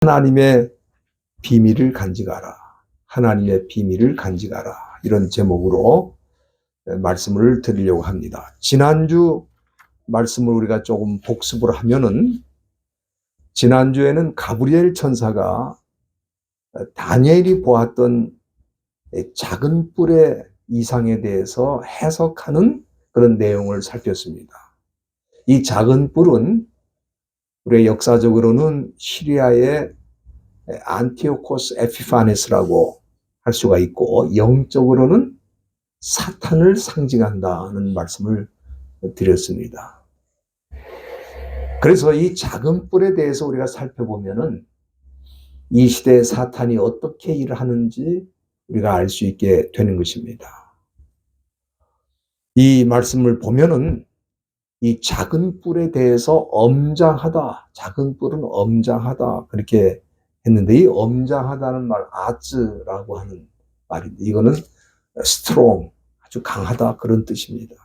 하나님의 비밀을 간직하라. 하나님의 비밀을 간직하라. 이런 제목으로 말씀을 드리려고 합니다. 지난주 말씀을 우리가 조금 복습을 하면은, 지난주에는 가브리엘 천사가 다니엘이 보았던 작은 뿔의 이상에 대해서 해석하는 그런 내용을 살폈습니다. 이 작은 뿔은 우리의 역사적으로는 시리아의 안티오코스 에피파네스라고 할 수가 있고, 영적으로는 사탄을 상징한다는 말씀을 드렸습니다. 그래서 이 작은 뿔에 대해서 우리가 살펴보면은 이 시대에 사탄이 어떻게 일을 하는지 우리가 알 수 있게 되는 것입니다. 이 말씀을 보면은 이 작은 뿔에 대해서 엄장하다, 작은 뿔은 엄장하다, 그렇게 했는데, 이 엄장하다는 말, 아즈라고 하는 말인데, 이거는 strong, 아주 강하다, 그런 뜻입니다.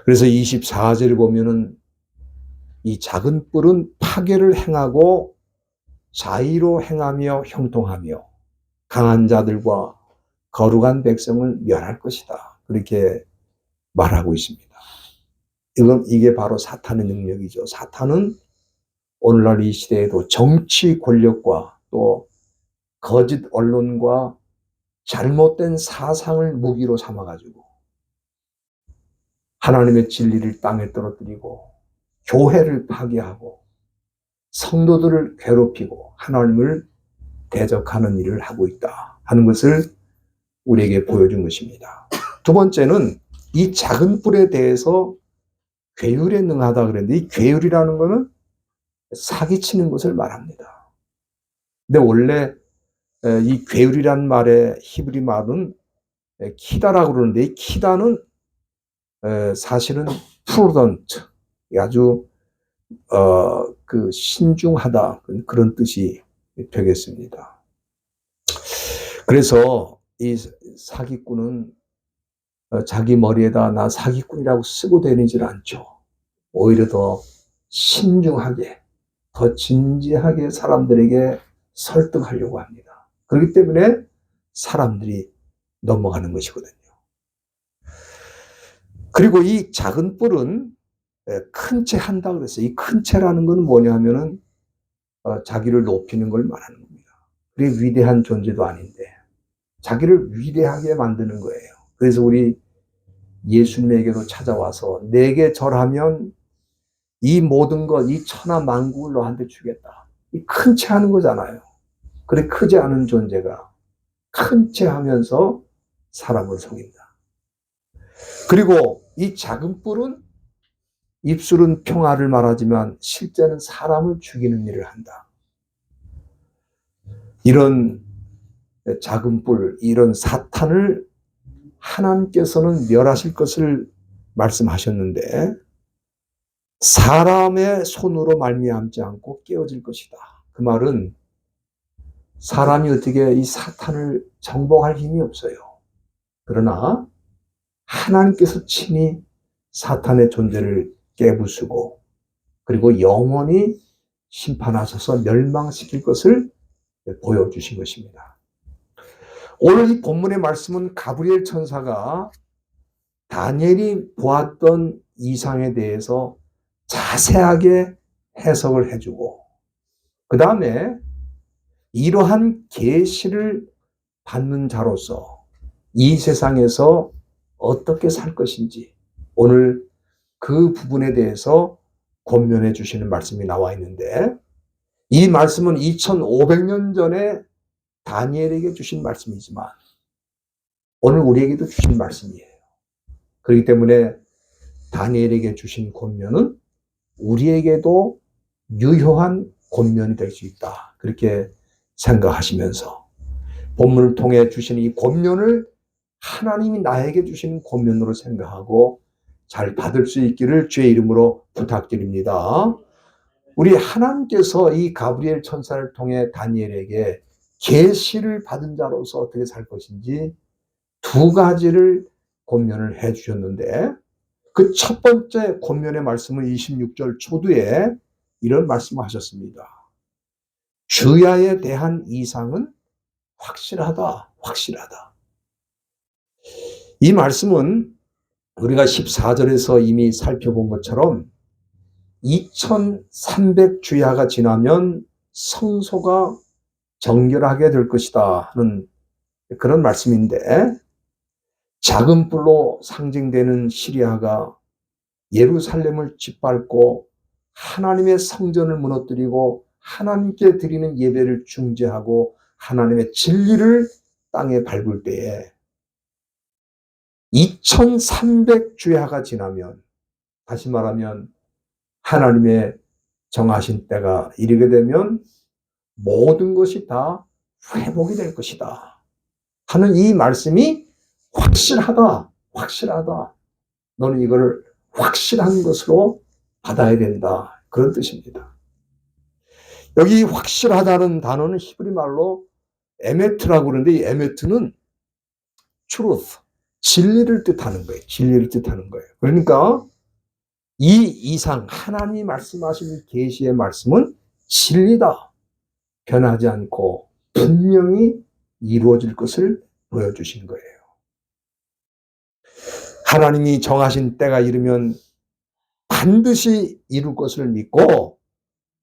그래서 24절을 보면은 이 작은 뿔은 파괴를 행하고 자의로 행하며 형통하며 강한 자들과 거룩한 백성을 멸할 것이다, 그렇게 말하고 있습니다. 이게 바로 사탄의 능력이죠. 사탄은 오늘날 이 시대에도 정치 권력과 또 거짓 언론과 잘못된 사상을 무기로 삼아가지고 하나님의 진리를 땅에 떨어뜨리고 교회를 파괴하고 성도들을 괴롭히고 하나님을 대적하는 일을 하고 있다 하는 것을 우리에게 보여준 것입니다. 두 번째는 이 작은 뿔에 대해서 괴율에 능하다 그랬는데, 이 괴율이라는 것은 사기치는 것을 말합니다. 근데 원래 이 괴율이란 말의 히브리 말은 키다라고 그러는데, 이 키다는 사실은 프루던트, 아주 신중하다, 그런 뜻이 되겠습니다. 그래서 이 사기꾼은 자기 머리에다 나 사기꾼이라고 쓰고 다니질 않죠. 오히려 더 신중하게, 더 진지하게 사람들에게 설득하려고 합니다. 그렇기 때문에 사람들이 넘어가는 것이거든요. 그리고 이 작은 뿔은 큰 채 한다 그랬어요. 이 큰 채라는 건 뭐냐 하면은 자기를 높이는 걸 말하는 겁니다. 그게 위대한 존재도 아닌데 자기를 위대하게 만드는 거예요. 그래서 우리 예수님에게도 찾아와서 내게 절하면 이 모든 것, 이 천하 만국을 너한테 주겠다. 이 큰 채 하는 거잖아요. 그래, 크지 않은 존재가 큰 채 하면서 사람을 속인다. 그리고 이 작은 뿔은 입술은 평화를 말하지만 실제는 사람을 죽이는 일을 한다. 이런 작은 뿔, 이런 사탄을 하나님께서는 멸하실 것을 말씀하셨는데, 사람의 손으로 말미암지 않고 깨어질 것이다. 그 말은 사람이 어떻게 이 사탄을 정복할 힘이 없어요. 그러나 하나님께서 친히 사탄의 존재를 깨부수고 그리고 영원히 심판하셔서 멸망시킬 것을 보여주신 것입니다. 오늘 이 본문의 말씀은 가브리엘 천사가 다니엘이 보았던 이상에 대해서 자세하게 해석을 해주고, 그 다음에 이러한 계시를 받는 자로서 이 세상에서 어떻게 살 것인지, 오늘 그 부분에 대해서 권면해 주시는 말씀이 나와 있는데, 이 말씀은 2500년 전에 다니엘에게 주신 말씀이지만 오늘 우리에게도 주신 말씀이에요. 그렇기 때문에 다니엘에게 주신 권면은 우리에게도 유효한 권면이 될 수 있다, 그렇게 생각하시면서 본문을 통해 주신 이 권면을 하나님이 나에게 주신 권면으로 생각하고 잘 받을 수 있기를 주의 이름으로 부탁드립니다. 우리 하나님께서 이 가브리엘 천사를 통해 다니엘에게 계시를 받은 자로서 어떻게 살 것인지 두 가지를 권면을 해 주셨는데, 그 첫 번째 권면의 말씀은 26절 초두에 이런 말씀을 하셨습니다. 주야에 대한 이상은 확실하다, 확실하다. 이 말씀은 우리가 14절에서 이미 살펴본 것처럼 2300주야가 지나면 성소가 정결하게 될 것이다 하는 그런 말씀인데, 작은 뿔로 상징되는 시리아가 예루살렘을 짓밟고 하나님의 성전을 무너뜨리고 하나님께 드리는 예배를 중지하고 하나님의 진리를 땅에 밟을 때에 2300주야가 지나면, 다시 말하면 하나님의 정하신 때가 이르게 되면 모든 것이 다 회복이 될 것이다 하는 이 말씀이 확실하다, 확실하다. 너는 이거를 확실한 것으로 받아야 된다. 그런 뜻입니다. 여기 확실하다는 단어는 히브리 말로 에메트라고 그러는데, 이 에메트는 truth, 진리를 뜻하는 거예요. 진리를 뜻하는 거예요. 그러니까 이 이상 하나님이 말씀하신 계시의 말씀은 진리다. 변하지 않고 분명히 이루어질 것을 보여주신 거예요. 하나님이 정하신 때가 이르면 반드시 이룰 것을 믿고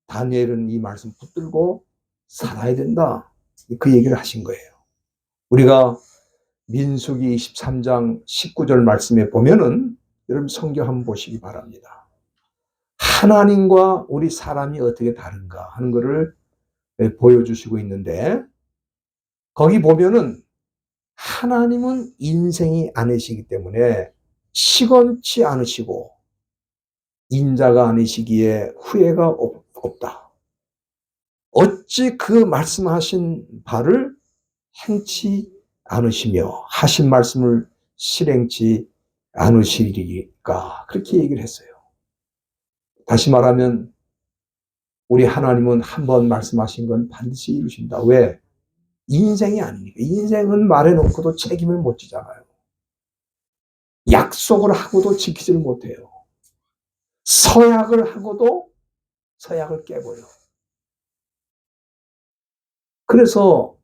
다니엘은 이 말씀 붙들고 살아야 된다. 그 얘기를 하신 거예요. 우리가 민수기 23장 19절 말씀에 보면은, 여러분 성경 한번 보시기 바랍니다. 하나님과 우리 사람이 어떻게 다른가 하는 것을 보여주시고 있는데, 거기 보면은 하나님은 인생이 아니시기 때문에 시건치 않으시고 인자가 아니시기에 후회가 없다. 어찌 그 말씀하신 바를 행치 않으시며 하신 말씀을 실행치 않으시리까, 그렇게 얘기를 했어요. 다시 말하면 우리 하나님은 한번 말씀하신 건 반드시 이루신다. 왜? 인생이 아니니까. 인생은 말해놓고도 책임을 못 지잖아요. 약속을 하고도 지키지를 못해요. 서약을 하고도 서약을 깨버려. 그래서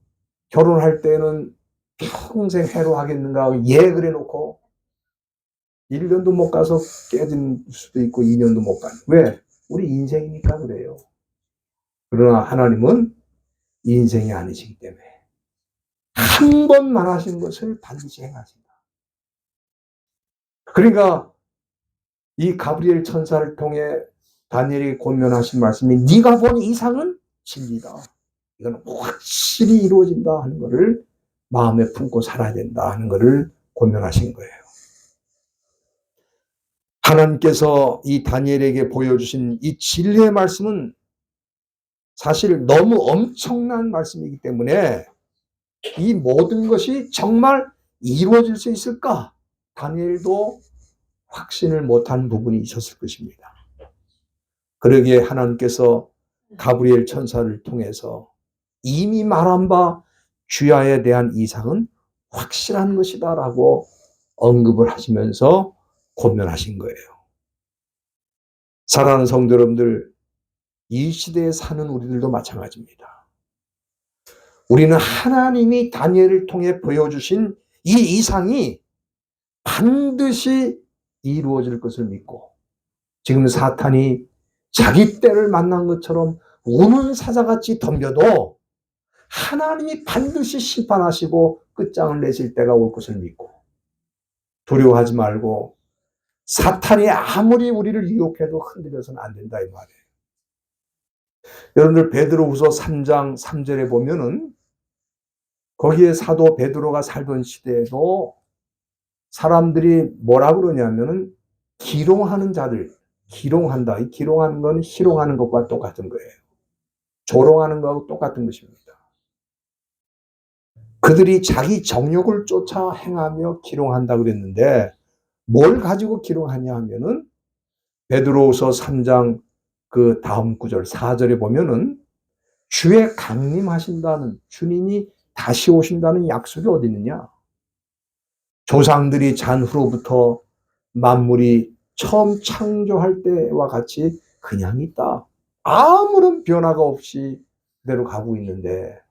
결혼할 때는 평생 해로하겠는가 예 그래놓고 1년도 못 가서 깨진 수도 있고 2년도 못 가는. 왜? 우리 인생이니까 그래요. 그러나 하나님은 인생이 아니시기 때문에 한 번 말하신 것을 반드시 행하신다. 그러니까 이 가브리엘 천사를 통해 다니엘이 권면하신 말씀이 네가 본 이상은 진리다. 이건 확실히 이루어진다 하는 것을 마음에 품고 살아야 된다 하는 것을 권면하신 거예요. 하나님께서 이 다니엘에게 보여주신 이 진리의 말씀은 사실 너무 엄청난 말씀이기 때문에 이 모든 것이 정말 이루어질 수 있을까? 다니엘도 확신을 못한 부분이 있었을 것입니다. 그러기에 하나님께서 가브리엘 천사를 통해서 이미 말한 바 주야에 대한 이상은 확실한 것이다 라고 언급을 하시면서 권면하신 거예요. 사랑하는 성도 여러분들, 이 시대에 사는 우리들도 마찬가지입니다. 우리는 하나님이 다니엘을 통해 보여주신 이 이상이 반드시 이루어질 것을 믿고, 지금 사탄이 자기 때를 만난 것처럼 우는 사자같이 덤벼도 하나님이 반드시 심판하시고 끝장을 내실 때가 올 것을 믿고, 두려워하지 말고 사탄이 아무리 우리를 유혹해도 흔들려서는 안 된다 이 말이에요. 여러분들 베드로후서 3장 3절에 보면은 거기에 사도 베드로가 살던 시대에도 사람들이 뭐라 그러냐면은 기롱하는 자들, 기롱한다. 이 기롱하는 건 희롱하는 것과 똑같은 거예요. 조롱하는 것하고 똑같은 것입니다. 그들이 자기 정욕을 쫓아 행하며 기롱한다 그랬는데 뭘 가지고 기롱하냐 하면은 베드로후서 3장 그 다음 구절 4절에 보면은 주의 강림하신다는, 주님이 다시 오신다는 약속이 어디 있느냐? 조상들이 잔 후로부터 만물이 처음 창조할 때와 같이 그냥 있다. 아무런 변화가 없이 그대로 가고 있는데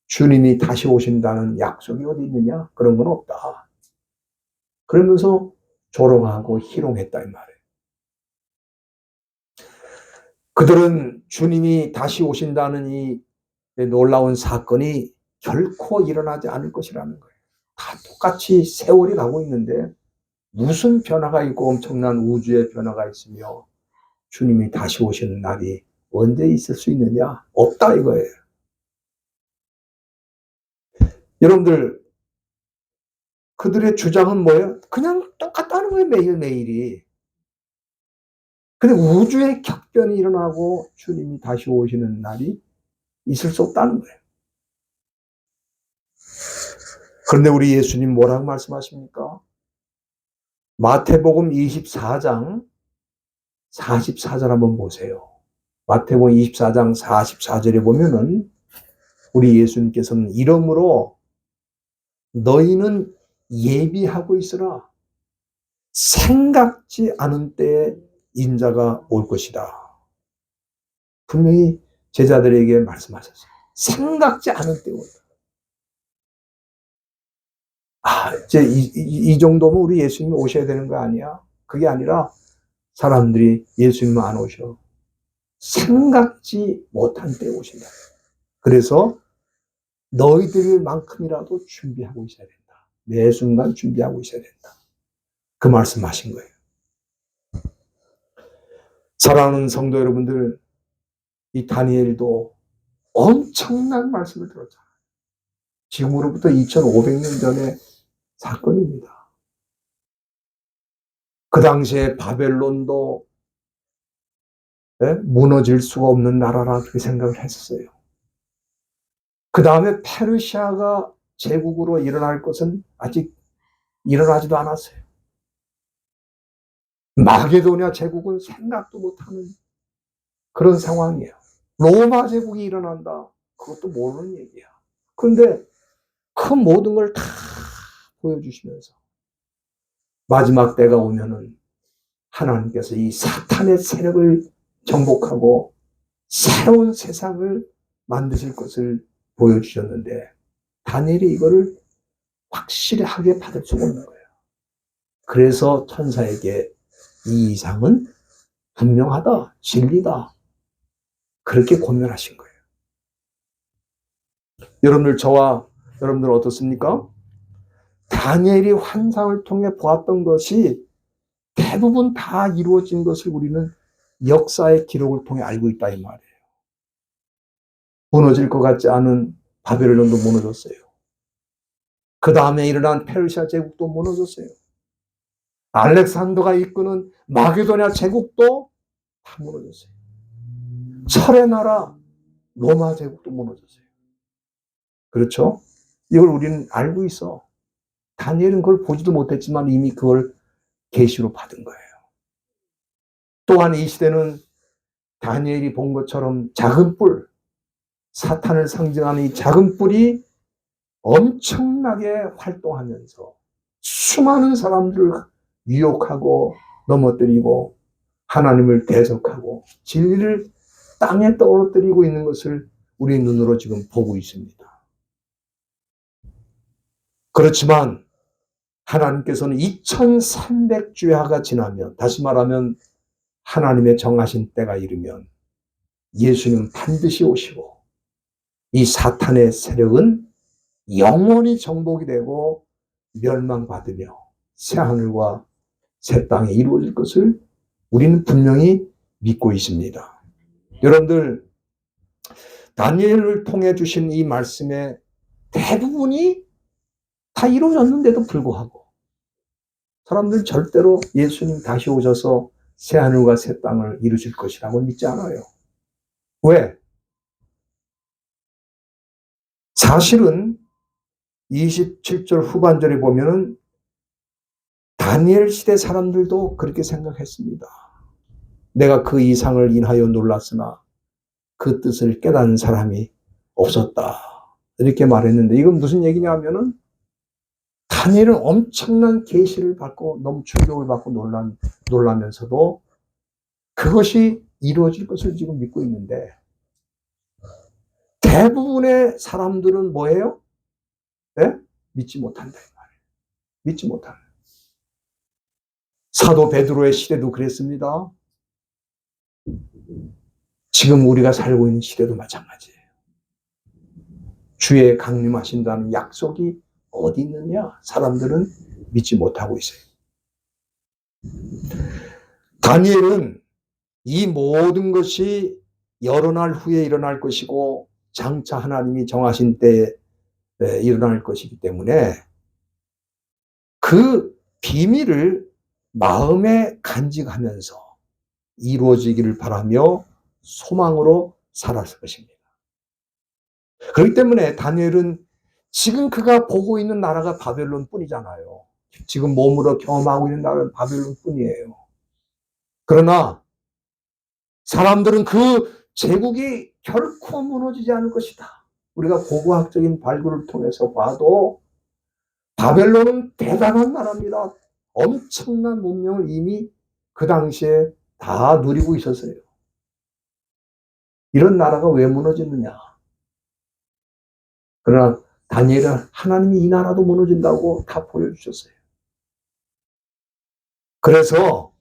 주님이 다시 오신다는 약속이 어디 있느냐? 그런 건 없다. 그러면서 조롱하고 희롱했다 이 말이에요. 그들은 주님이 다시 오신다는 이 놀라운 사건이 결코 일어나지 않을 것이라는 거예요. 다 똑같이 세월이 가고 있는데 무슨 변화가 있고 엄청난 우주의 변화가 있으며 주님이 다시 오시는 날이 언제 있을 수 있느냐? 없다 이거예요. 여러분들 그들의 주장은 뭐예요? 그냥 똑같다는 거예요. 매일매일이. 근데 우주의 격변이 일어나고 주님이 다시 오시는 날이 있을 수 없다는 거예요. 그런데 우리 예수님 뭐라고 말씀하십니까? 마태복음 24장 44절 한번 보세요. 마태복음 24장 44절에 보면은 우리 예수님께서는 이러므로 너희는 예비하고 있으라. 생각지 않은 때에 인자가 올 것이다. 분명히 제자들에게 말씀하셨어요. 생각지 않은 때에 온다. 이제 이 정도면 우리 예수님이 오셔야 되는 거 아니야? 그게 아니라 사람들이 예수님은 안 오셔. 생각지 못한 때에 오신다. 그래서 너희들만큼이라도 준비하고 있어야 된다. 매 순간 준비하고 있어야 된다. 그 말씀하신 거예요. 사랑하는 성도 여러분들, 이 다니엘도 엄청난 말씀을 들었잖아요. 지금으로부터 2500년 전의 사건입니다. 그 당시에 바벨론도 무너질 수가 없는 나라라 그렇게 생각을 했었어요. 그 다음에 페르시아가 제국으로 일어날 것은 아직 일어나지도 않았어요. 마게도냐 제국은 생각도 못하는 그런 상황이에요. 로마 제국이 일어난다. 그것도 모르는 얘기야. 그런데 그 모든 걸 다 보여주시면서 마지막 때가 오면은 하나님께서 이 사탄의 세력을 정복하고 새로운 세상을 만드실 것을 보여주셨는데 다니엘이 이거를 확실하게 받을 수가 없는 거예요. 그래서 천사에게 이 이상은 분명하다, 진리다. 그렇게 권면하신 거예요. 여러분들, 저와 여러분들 어떻습니까? 다니엘이 환상을 통해 보았던 것이 대부분 다 이루어진 것을 우리는 역사의 기록을 통해 알고 있다 이 말이에요. 무너질 것 같지 않은 바벨론도 무너졌어요. 그 다음에 일어난 페르시아 제국도 무너졌어요. 알렉산더가 이끄는 마게도냐 제국도 다 무너졌어요. 철의 나라 로마 제국도 무너졌어요. 그렇죠? 이걸 우리는 알고 있어. 다니엘은 그걸 보지도 못했지만 이미 그걸 계시로 받은 거예요. 또한 이 시대는 다니엘이 본 것처럼 작은 뿔, 사탄을 상징하는 이 작은 뿔이 엄청나게 활동하면서 수많은 사람들을 유혹하고 넘어뜨리고 하나님을 대적하고 진리를 땅에 떨어뜨리고 있는 것을 우리 눈으로 지금 보고 있습니다. 그렇지만 하나님께서는 2300주야가 지나면, 다시 말하면 하나님의 정하신 때가 이르면 예수님은 반드시 오시고 이 사탄의 세력은 영원히 정복이 되고 멸망받으며 새하늘과 새 땅에 이루어질 것을 우리는 분명히 믿고 있습니다. 여러분들, 다니엘을 통해 주신 이 말씀의 대부분이 다 이루어졌는데도 불구하고 사람들은 절대로 예수님 다시 오셔서 새하늘과 새 땅을 이루실 것이라고 믿지 않아요. 왜? 사실은 27절 후반절에 보면은 다니엘 시대 사람들도 그렇게 생각했습니다. 내가 그 이상을 인하여 놀랐으나 그 뜻을 깨닫는 사람이 없었다. 이렇게 말했는데 이건 무슨 얘기냐면은 다니엘은 엄청난 계시를 받고 너무 충격을 받고 놀라면서도 그것이 이루어질 것을 지금 믿고 있는데 대부분의 사람들은 뭐예요? 네? 믿지 못한다 이 말이에요. 믿지 못하는. 사도 베드로의 시대도 그랬습니다. 지금 우리가 살고 있는 시대도 마찬가지예요. 주의 강림하신다는 약속이 어디 있느냐? 사람들은 믿지 못하고 있어요. 다니엘은 이 모든 것이 여러 날 후에 일어날 것이고 장차 하나님이 정하신 때에 일어날 것이기 때문에 그 비밀을 마음에 간직하면서 이루어지기를 바라며 소망으로 살았을 것입니다. 그렇기 때문에 다니엘은 지금 그가 보고 있는 나라가 바벨론 뿐이잖아요. 지금 몸으로 경험하고 있는 나라는 바벨론 뿐이에요. 그러나 사람들은 그 제국이 결코 무너지지 않을 것이다. 우리가 고고학적인 발굴을 통해서 봐도 바벨론은 대단한 나라입니다. 엄청난 문명을 이미 그 당시에 다 누리고 있었어요. 이런 나라가 왜 무너지느냐? 그러나 다니엘은 하나님이 이 나라도 무너진다고 다 보여주셨어요. 그래서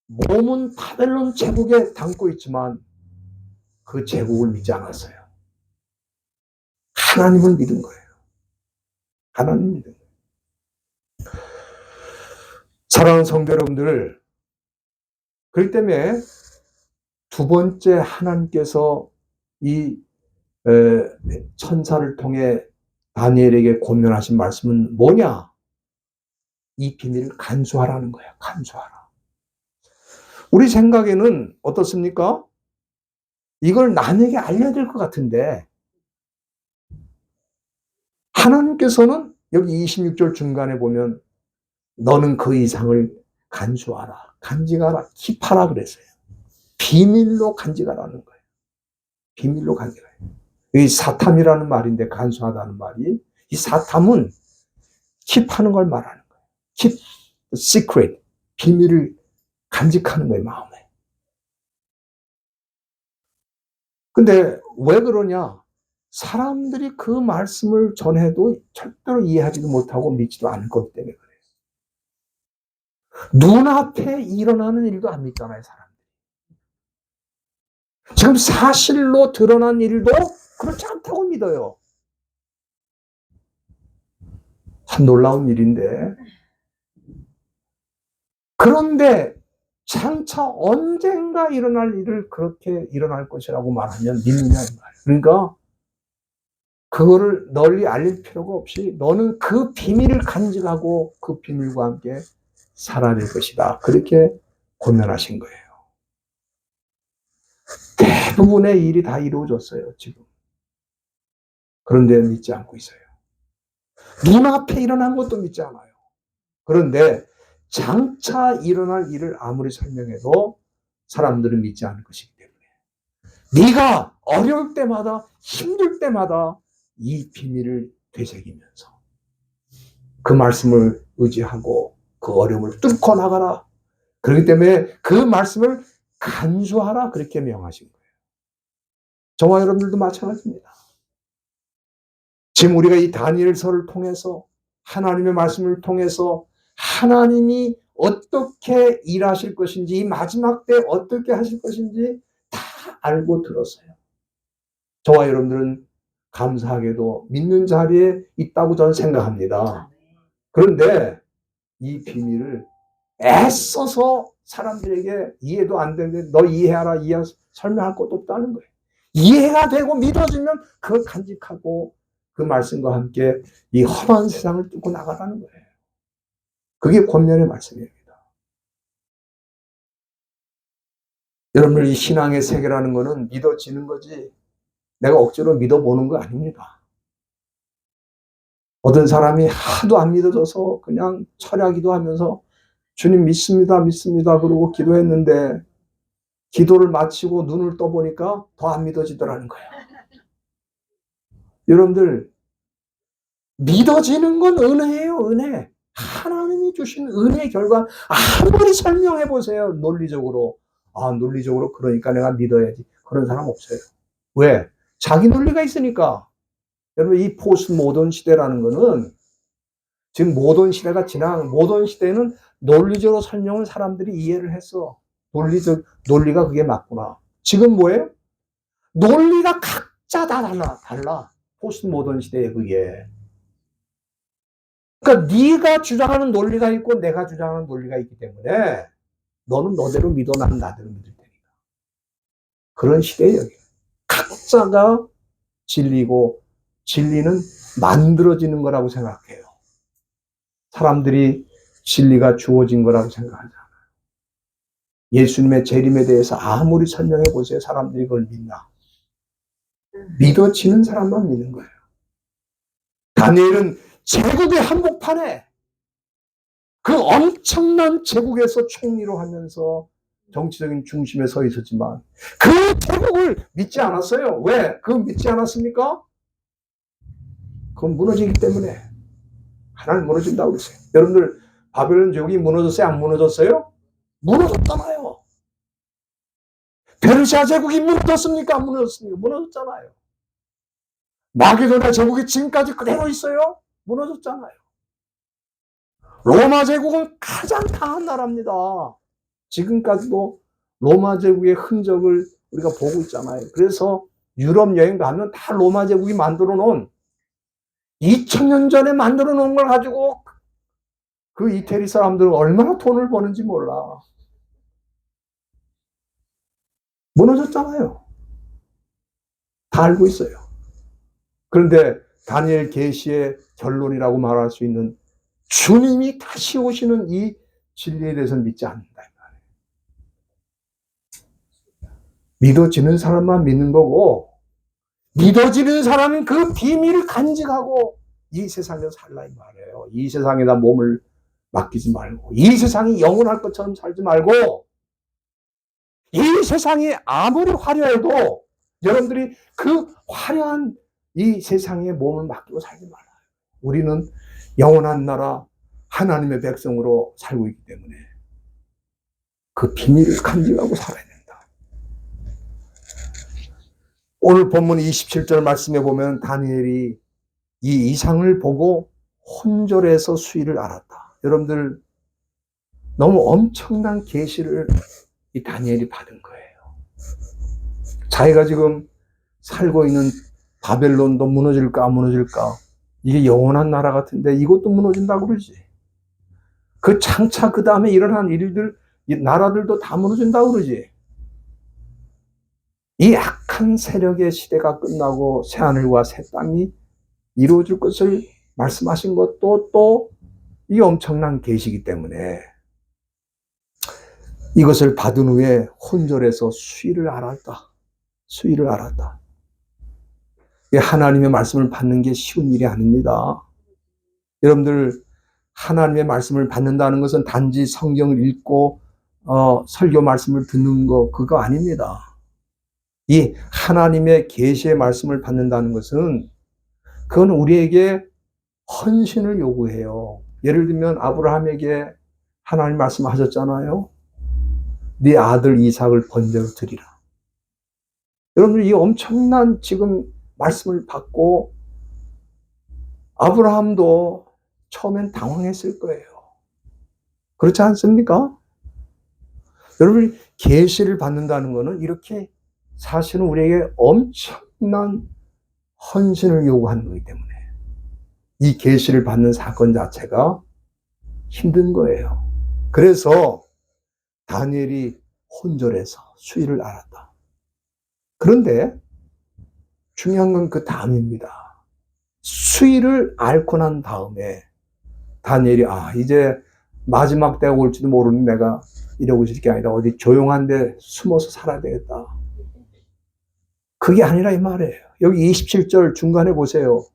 몸은 바벨론 제국에 담고 있지만 그 제국을 믿지 않았어요. 하나님을 믿은 거예요. 하나님을 믿은 거예요. 사랑하는 성도 여러분들, 그렇기 때문에 두 번째 하나님께서 이 천사를 통해 다니엘에게 권면하신 말씀은 뭐냐? 이 비밀을 간수하라는 거야. 간수하라. 우리 생각에는 어떻습니까? 이걸 남에게 알려야 될 것 같은데 하나님께서는 여기 26절 중간에 보면 너는 그 이상을 간수하라. 간직하라. 킵하라 그랬어요. 비밀로 간직하라는 거예요. 비밀로 간직하라. 이 사탐이라는 말인데 간수하다는 말이 이 사탐은 킵하는 걸 말하는 거예요. keep the secret. 비밀을 간직하는 거예요, 마음에. 근데 왜 그러냐? 사람들이 그 말씀을 전해도 절대로 이해하지도 못하고 믿지도 않을 거기 때문에 그래요. 눈앞에 일어나는 일도 안 믿잖아요, 사람들이. 지금 사실로 드러난 일도 그렇지 않다고 믿어요. 참 놀라운 일인데. 그런데 장차 언젠가 일어날 일을 그렇게 일어날 것이라고 말하면 믿느냐 이 말이에요. 그러니까 그거를 널리 알릴 필요가 없이 너는 그 비밀을 간직하고 그 비밀과 함께 살아야 될 것이다. 그렇게 권면하신 거예요. 대부분의 일이 다 이루어졌어요, 지금. 그런데 믿지 않고 있어요. 눈앞에 일어난 것도 믿지 않아요. 그런데 장차 일어날 일을 아무리 설명해도 사람들은 믿지 않을 것이기 때문에 네가 어려울 때마다 힘들 때마다 이 비밀을 되새기면서 그 말씀을 의지하고 그 어려움을 뚫고 나가라. 그렇기 때문에 그 말씀을 간수하라 그렇게 명하신 거예요. 저와 여러분들도 마찬가지입니다. 지금 우리가 이 다니엘서를 통해서 하나님의 말씀을 통해서 하나님이 어떻게 일하실 것인지 이 마지막 때 어떻게 하실 것인지 다 알고 들었어요. 저와 여러분들은 감사하게도 믿는 자리에 있다고 저는 생각합니다. 그런데 이 비밀을 애써서 사람들에게 이해도 안 되는데 너 이해하라 설명할 것도 없다는 거예요. 이해가 되고 믿어지면 그걸 간직하고 그 말씀과 함께 이 험한 세상을 뚫고 나가라는 거예요. 그게 권면의 말씀입니다. 여러분들 이 신앙의 세계라는 거는 믿어지는 거지 내가 억지로 믿어보는 거 아닙니다. 어떤 사람이 하도 안 믿어져서 그냥 철야기도 하면서 주님 믿습니다 믿습니다 그러고 기도했는데 기도를 마치고 눈을 떠보니까 더 안 믿어지더라는 거예요. 여러분들 믿어지는 건 은혜예요. 은혜. 하나님이 주신 은혜의 결과 아무리 설명해 보세요. 논리적으로. 논리적으로 그러니까 내가 믿어야지. 그런 사람 없어요. 왜? 자기 논리가 있으니까. 여러분, 이 포스트 모던 시대라는 거는 지금 모던 시대가 모던 시대는 논리적으로 설명을 사람들이 이해를 했어. 논리가 그게 맞구나. 지금 뭐예요? 논리가 각자 다 달라. 포스트 모던 시대에 그게. 그러니까 네가 주장하는 논리가 있고 내가 주장하는 논리가 있기 때문에 너는 너대로 믿어, 나는 나대로 믿을 테니까. 그런 시대예요. 각자가 진리고 진리는 만들어지는 거라고 생각해요. 사람들이 진리가 주어진 거라고 생각하지 않아요. 예수님의 재림에 대해서 아무리 설명해 보세요. 사람들이 그걸 믿나? 믿어지는 사람만 믿는 거예요. 다니엘은 제국의 한복판에 그 엄청난 제국에서 총리로 하면서 정치적인 중심에 서 있었지만 그 제국을 믿지 않았어요. 왜? 그건 믿지 않았습니까? 그건 무너지기 때문에. 하나는 무너진다고 그랬어요. 여러분들, 바벨론 제국이 무너졌어요? 안 무너졌어요? 무너졌잖아요. 페르시아 제국이 무너졌습니까? 안 무너졌습니까? 무너졌잖아요. 마게도나 제국이 지금까지 그대로 있어요? 무너졌잖아요. 로마 제국은 가장 강한 나라입니다. 지금까지도 로마 제국의 흔적을 우리가 보고 있잖아요. 그래서 유럽 여행 가면 다 로마 제국이 만들어 놓은 2000년 전에 만들어 놓은 걸 가지고 그 이태리 사람들은 얼마나 돈을 버는지 몰라. 무너졌잖아요. 다 알고 있어요. 그런데 다니엘 계시의 결론이라고 말할 수 있는 주님이 다시 오시는 이 진리에 대해서는 믿지 않는다. 믿어지는 사람만 믿는 거고, 믿어지는 사람은 그 비밀을 간직하고 이 세상에서 살라 이 말이에요. 이 세상에다 몸을 맡기지 말고, 이 세상이 영원할 것처럼 살지 말고, 이 세상이 아무리 화려해도 여러분들이 그 화려한 이 세상에 몸을 맡기고 살지 말아요. 우리는 영원한 나라 하나님의 백성으로 살고 있기 때문에 그 비밀을 간직하고 살아야 된다. 오늘 본문 27절 말씀에 보면 다니엘이 이 이상을 보고 혼절해서 수위를 알았다. 여러분들, 너무 엄청난 계시를 이 다니엘이 받은 거예요. 자기가 지금 살고 있는 바벨론도 무너질까 안 무너질까, 이게 영원한 나라 같은데 이것도 무너진다고 그러지. 그 장차 그 다음에 일어난 일들, 이 나라들도 다 무너진다고 그러지. 이 악한 세력의 시대가 끝나고 새하늘과 새 땅이 이루어질 것을 말씀하신 것도 또 이 엄청난 계시이기 때문에 이것을 받은 후에 혼절해서 수위를 알았다. 수위를 알았다. 하나님의 말씀을 받는 게 쉬운 일이 아닙니다. 여러분들, 하나님의 말씀을 받는다는 것은 단지 성경을 읽고 설교 말씀을 듣는 거, 그거 아닙니다. 이 하나님의 계시의 말씀을 받는다는 것은 그건 우리에게 헌신을 요구해요. 예를 들면 아브라함에게 하나님 말씀하셨잖아요. 네 아들 이삭을 번제로 드리라. 여러분들, 이 엄청난 지금 말씀을 받고 아브라함도 처음엔 당황했을 거예요. 그렇지 않습니까? 여러분, 계시를 받는다는 것은 이렇게 사실은 우리에게 엄청난 헌신을 요구하는 거기 때문에 이 계시를 받는 사건 자체가 힘든 거예요. 그래서 다니엘이 혼절해서 수위를 알았다. 그런데 중요한 건 그 다음입니다. 수위를 앓고 난 다음에 다니엘이 이제 마지막 때가 올지도 모르는 내가 이러고 있을 게 아니라 어디 조용한 데 숨어서 살아야 되겠다. 그게 아니라 이 말이에요. 여기 27절 중간에 보세요.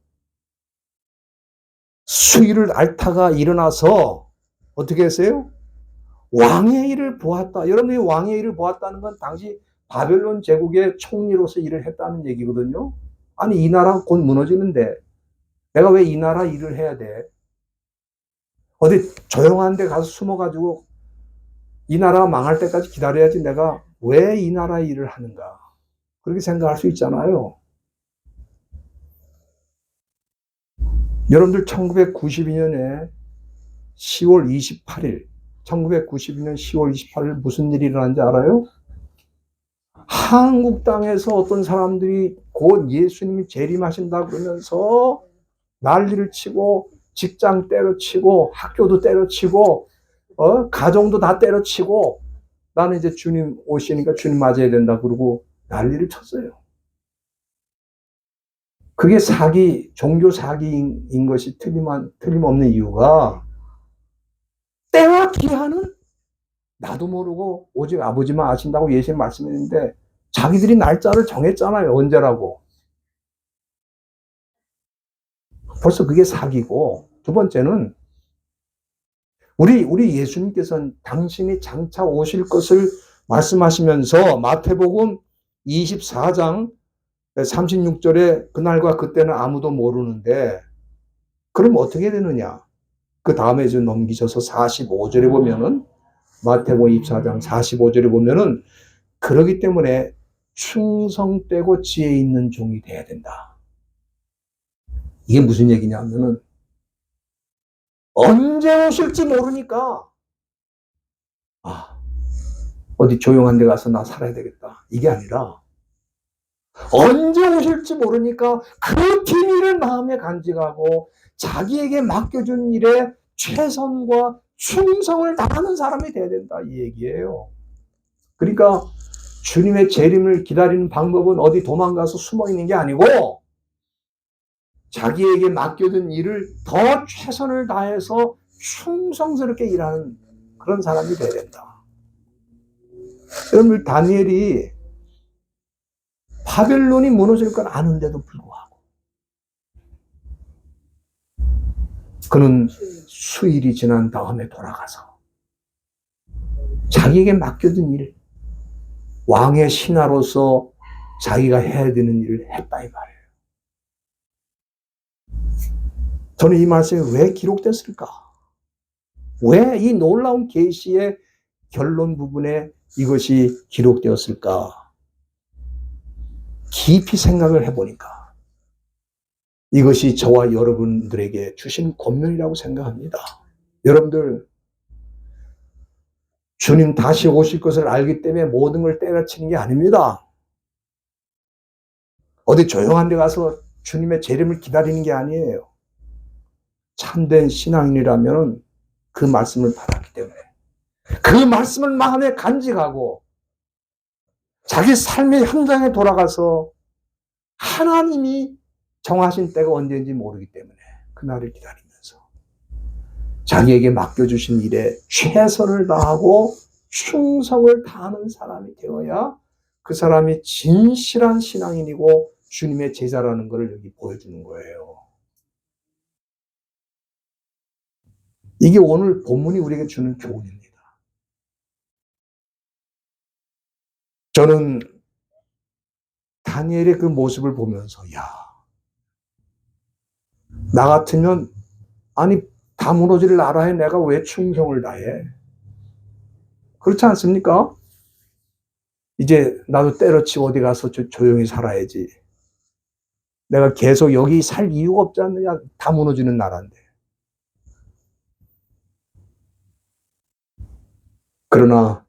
수위를 앓다가 일어나서 어떻게 했어요? 왕의 일을 보았다. 여러분이 왕의 일을 보았다는 건 당시 바벨론 제국의 총리로서 일을 했다는 얘기거든요. 아니, 이 나라가 곧 무너지는데 내가 왜 이 나라 일을 해야 돼? 어디 조용한 데 가서 숨어가지고 이 나라가 망할 때까지 기다려야지 내가 왜 이 나라 일을 하는가? 그렇게 생각할 수 있잖아요. 여러분들 1992년에 10월 28일, 1992년 10월 28일 무슨 일이 일어난지 알아요? 한국 땅에서 어떤 사람들이 곧 예수님이 재림하신다 그러면서 난리를 치고 직장 때려치고 학교도 때려치고 가정도 다 때려치고 나는 이제 주님 오시니까 주님 맞아야 된다 그러고 난리를 쳤어요. 그게 사기, 종교 사기인 것이 틀림없는 이유가 때와 기한은 나도 모르고 오직 아버지만 아신다고 예수님 말씀했는데 자기들이 날짜를 정했잖아요. 언제라고. 벌써 그게 사기고, 두 번째는 우리 예수님께서는 당신이 장차 오실 것을 말씀하시면서 마태복음 24장 36절에 그날과 그때는 아무도 모르는데 그럼 어떻게 되느냐? 그 다음에 좀 넘기셔서 45절에 보면은 마태복음 24장 45절에 보면은 그러기 때문에 충성되고 지혜 있는 종이 돼야 된다. 이게 무슨 얘기냐면은 언제 오실지 모르니까 어디 조용한 데 가서 나 살아야 되겠다. 이게 아니라 언제 오실지 모르니까 그 비밀을 마음에 간직하고 자기에게 맡겨준 일에 최선과 충성을 다하는 사람이 돼야 된다. 이 얘기예요. 그러니까 주님의 재림을 기다리는 방법은 어디 도망가서 숨어 있는 게 아니고 자기에게 맡겨둔 일을 더 최선을 다해서 충성스럽게 일하는 그런 사람이 돼야 된다. 여러분, 다니엘이 바벨론이 무너질 걸 아는데도 불구하고 그는 수일이 지난 다음에 돌아가서 자기에게 맡겨둔 일, 왕의 신하로서 자기가 해야 되는 일을 했다 이 말이에요. 저는 이 말씀이 왜 기록됐을까? 왜 이 놀라운 계시의 결론 부분에 이것이 기록되었을까? 깊이 생각을 해보니까 이것이 저와 여러분들에게 주신 권면이라고 생각합니다. 여러분들, 주님 다시 오실 것을 알기 때문에 모든 걸 때려치는 게 아닙니다. 어디 조용한 데 가서 주님의 재림을 기다리는 게 아니에요. 참된 신앙인이라면 그 말씀을 받았기 때문에 그 말씀을 마음에 간직하고 자기 삶의 현장에 돌아가서 하나님이 정하신 때가 언제인지 모르기 때문에 그날을 기다리면서 자기에게 맡겨주신 일에 최선을 다하고 충성을 다하는 사람이 되어야 그 사람이 진실한 신앙인이고 주님의 제자라는 것을 여기 보여주는 거예요. 이게 오늘 본문이 우리에게 주는 교훈입니다. 저는 다니엘의 그 모습을 보면서 나 같으면 아니 다 무너질 나라에 내가 왜 충성을 다해? 그렇지 않습니까? 이제 나도 때려치고 어디 가서 조용히 살아야지. 내가 계속 여기 살 이유가 없지 않느냐? 다 무너지는 나라인데. 그러나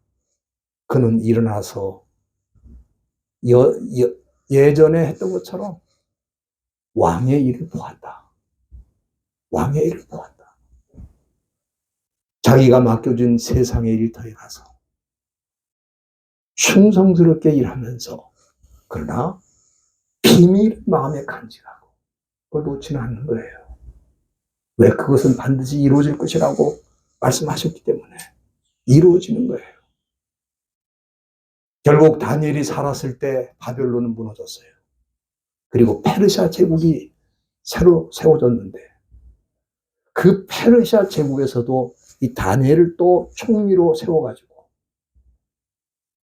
그는 일어나서 예전에 했던 것처럼 왕의 일을 보았다. 왕의 일을 보았다. 자기가 맡겨준 세상의 일터에 가서 충성스럽게 일하면서 그러나 비밀 마음에 간직하고 그걸 놓지는 않는 거예요. 왜? 그것은 반드시 이루어질 것이라고 말씀하셨기 때문에 이루어지는 거예요. 결국 다니엘이 살았을 때 바벨론은 무너졌어요. 그리고 페르시아 제국이 새로 세워졌는데 그 페르시아 제국에서도 이 다니엘을 또 총리로 세워가지고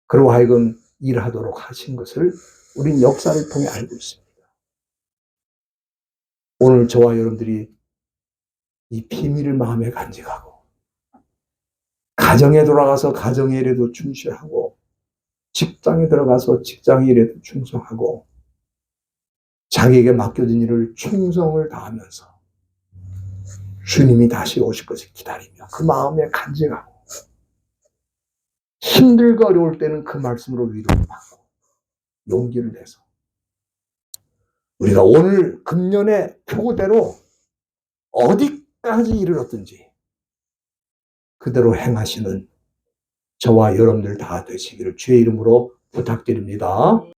그로 하여금 일하도록 하신 것을 우린 역사를 통해 알고 있습니다. 오늘 저와 여러분들이 이 비밀을 마음에 간직하고 가정에 돌아가서 가정의 일에도 충실하고 직장에 들어가서 직장 일에도 충성하고 자기에게 맡겨진 일을 충성을 다하면서 주님이 다시 오실 것을 기다리며 그 마음에 간증하고 힘들고 어려울 때는 그 말씀으로 위로를 받고 용기를 내서 우리가 오늘 금년의 표고대로 어디까지 이르렀든지 그대로 행하시는 저와 여러분들 다 되시기를 주의 이름으로 부탁드립니다.